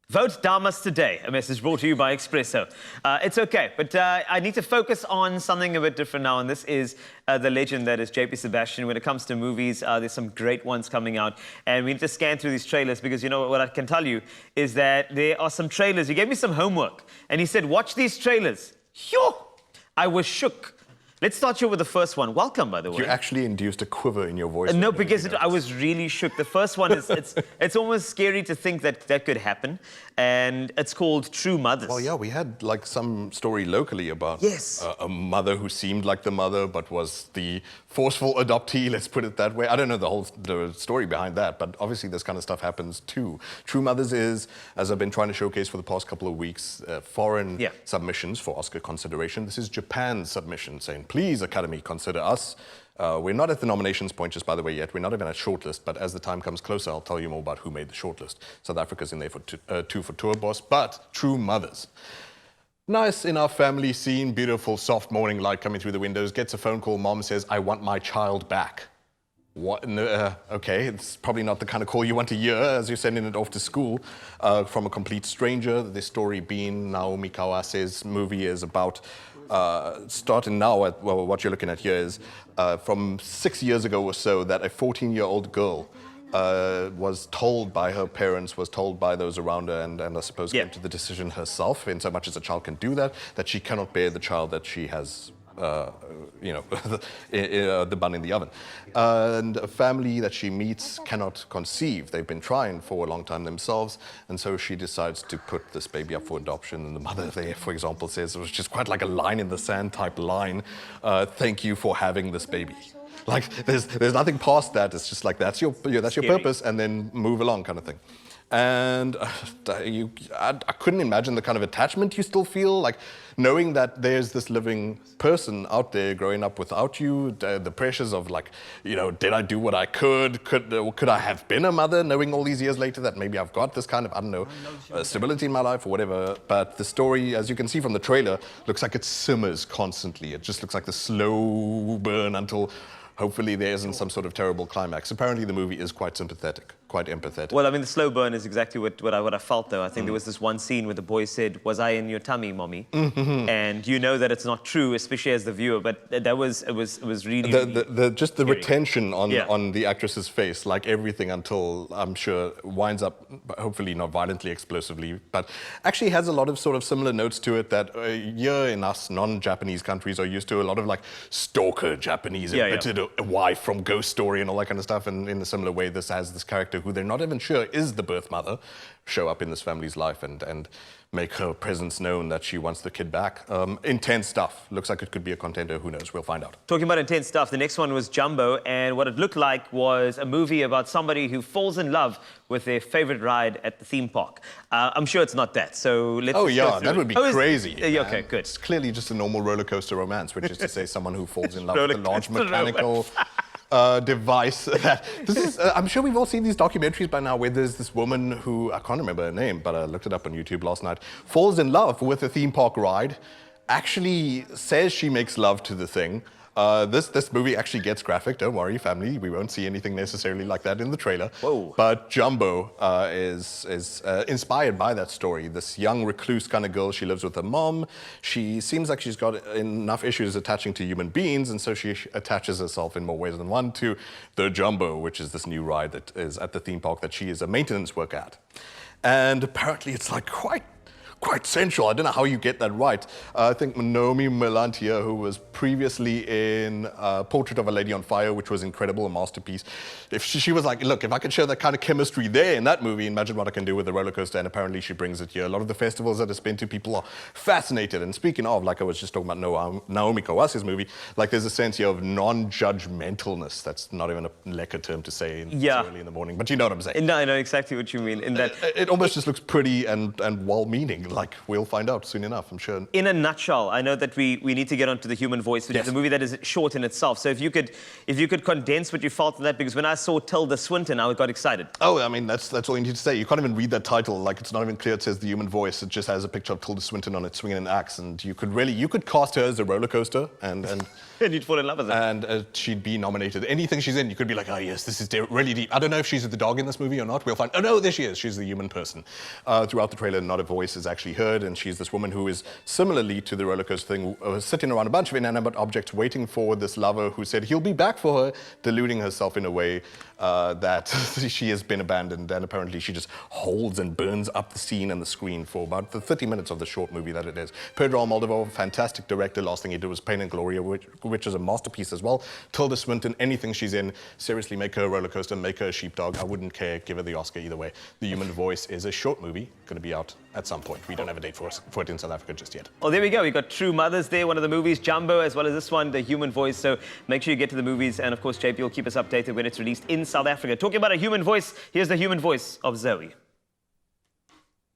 Vote Damas today. A message brought to you by Expresso. It's okay, but I need to focus on something a bit different now, and this is the legend that is JP Sebastian. When it comes to movies, there's some great ones coming out, and we need to scan through these trailers because, you know, what I can tell you is that there are some trailers. He gave me some homework, and he said, watch these trailers. Phew! I was shook. Let's start you with the first one. Welcome, by the way. You actually induced a quiver in your voice. No, because I was really shook. The first one is, it's almost scary to think that that could happen. And it's called True Mothers. Well, yeah, we had like some story locally about a mother who seemed like the mother, but was the forceful adoptee, let's put it that way. I don't know the story behind that, but obviously this kind of stuff happens too. True Mothers is, as I've been trying to showcase for the past couple of weeks, foreign submissions for Oscar consideration. This is Japan's submission saying, please, Academy, consider us. We're not at the nominations point, just by the way, yet. We're not even at shortlist, but as the time comes closer, I'll tell you more about who made the shortlist. South Africa's in there for two for Tour Boss, but True Mothers. Nice in our family scene, beautiful, soft morning light coming through the windows, gets a phone call, mom says, I want my child back. What? No, okay, it's probably not the kind of call you want to hear as you're sending it off to school from a complete stranger. This story being Naomi Kawase's movie is about starting now at, well, what you're looking at here is from 6 years ago or so that a 14-year-old girl was told by her parents, was told by those around her, and I suppose came to the decision herself, in so much as a child can do that she cannot bear the child that she has, you know, the bun in the oven. And a family that she meets cannot conceive. They've been trying for a long time themselves, and so she decides to put this baby up for adoption. And the mother there, for example, says, it was just quite like a line in the sand type line, thank you for having this baby. Like, there's nothing past that. It's just like, that's your purpose, and then move along kind of thing. And I couldn't imagine the kind of attachment you still feel, like knowing that there's this living person out there growing up without you, the pressures of like, you know, did I do what I could? Could I have been a mother, knowing all these years later that maybe I've got this kind of, I don't know, stability in my life or whatever. But the story, as you can see from the trailer, looks like it simmers constantly. It just looks like the slow burn until hopefully there isn't some sort of terrible climax. Apparently the movie is quite sympathetic, quite empathetic. Well, I mean, the slow burn is exactly what I felt, though. I think there was this one scene where the boy said, was I in your tummy, mommy? And you know that it's not true, especially as the viewer, but it was really, just the retention on the actress's face, like everything until, I'm sure, winds up, hopefully not violently, explosively, but actually has a lot of sort of similar notes to it that here in us non-Japanese countries are used to a lot of like stalker Japanese, a wife from Ghost Story and all that kind of stuff. And in a similar way, this has this character who they're not even sure is the birth mother show up in this family's life and make her presence known that she wants the kid back. Intense stuff. Looks like it could be a contender. Who knows? We'll find out. Talking about intense stuff, the next one was Jumbo, and what it looked like was a movie about somebody who falls in love with their favorite ride at the theme park. I'm sure it's not that, so let's Oh yeah, that would be crazy. Okay, good. It's clearly just a normal roller coaster romance, which is to say someone who falls in love with a large mechanical device. This is, I'm sure we've all seen these documentaries by now where there's this woman who, I can't remember her name, but I looked it up on YouTube last night, falls in love with a theme park ride, actually says she makes love to the thing. This movie actually gets graphic. Don't worry, family. We won't see anything necessarily like that in the trailer. Whoa. But Jumbo is inspired by that story. This young recluse kind of girl. She lives with her mom. She seems like she's got enough issues attaching to human beings, and so she attaches herself in more ways than one to the Jumbo, which is this new ride that is at the theme park that she is a maintenance worker at. And apparently it's like quite sensual. I don't know how you get that right. I think Naomi Melantia, who was previously in Portrait of a Lady on Fire, which was incredible, a masterpiece. If she was like, look, if I could show that kind of chemistry there in that movie, imagine what I can do with the roller coaster, and apparently she brings it here. A lot of the festivals that it's been to, people are fascinated. And speaking of, like I was just talking about Naomi Kawase's movie, like there's a sense here of non-judgmentalness. That's not even a lekker term to say early in the morning, but you know what I'm saying. No, I know exactly what you mean. In that it almost just looks pretty and well-meaning. Like, we'll find out soon enough, I'm sure. In a nutshell, I know that we need to get onto The Human Voice, which is a movie that is short in itself. So if you could condense what you felt in that, because when I saw Tilda Swinton, I got excited. Oh, I mean, that's all you need to say. You can't even read that title. Like, it's not even clear it says The Human Voice. It just has a picture of Tilda Swinton on it swinging an axe. And you could cast her as a roller coaster and and you'd fall in love with her. And she'd be nominated. Anything she's in, you could be like, oh yes, this is really deep. I don't know if she's the dog in this movie or not. We'll find, oh no, there she is. She's the human person. Throughout the trailer, not a voice is actually heard, and she's this woman who is similarly to the roller coaster thing, sitting around a bunch of inanimate objects waiting for this lover who said he'll be back for her, deluding herself in a way that she has been abandoned, and apparently she just holds and burns up the scene and the screen for about the 30 minutes of the short movie that it is. Pedro Almodovar, fantastic director. Last thing he did was Pain and Gloria, which is a masterpiece as well. Tilda Swinton, anything she's in, seriously, make her a roller coaster, make her a sheepdog. I wouldn't care, give her the Oscar either way. The Human Voice is a short movie, going to be out at some point. We don't have a date for it in South Africa just yet. Well, there we go. We got True Mothers there, one of the movies, Jumbo, as well as this one, The Human Voice. So make sure you get to the movies, and of course, JP will keep us updated when it's released in South Africa. Talking about A Human Voice, here's The Human Voice of Zoe.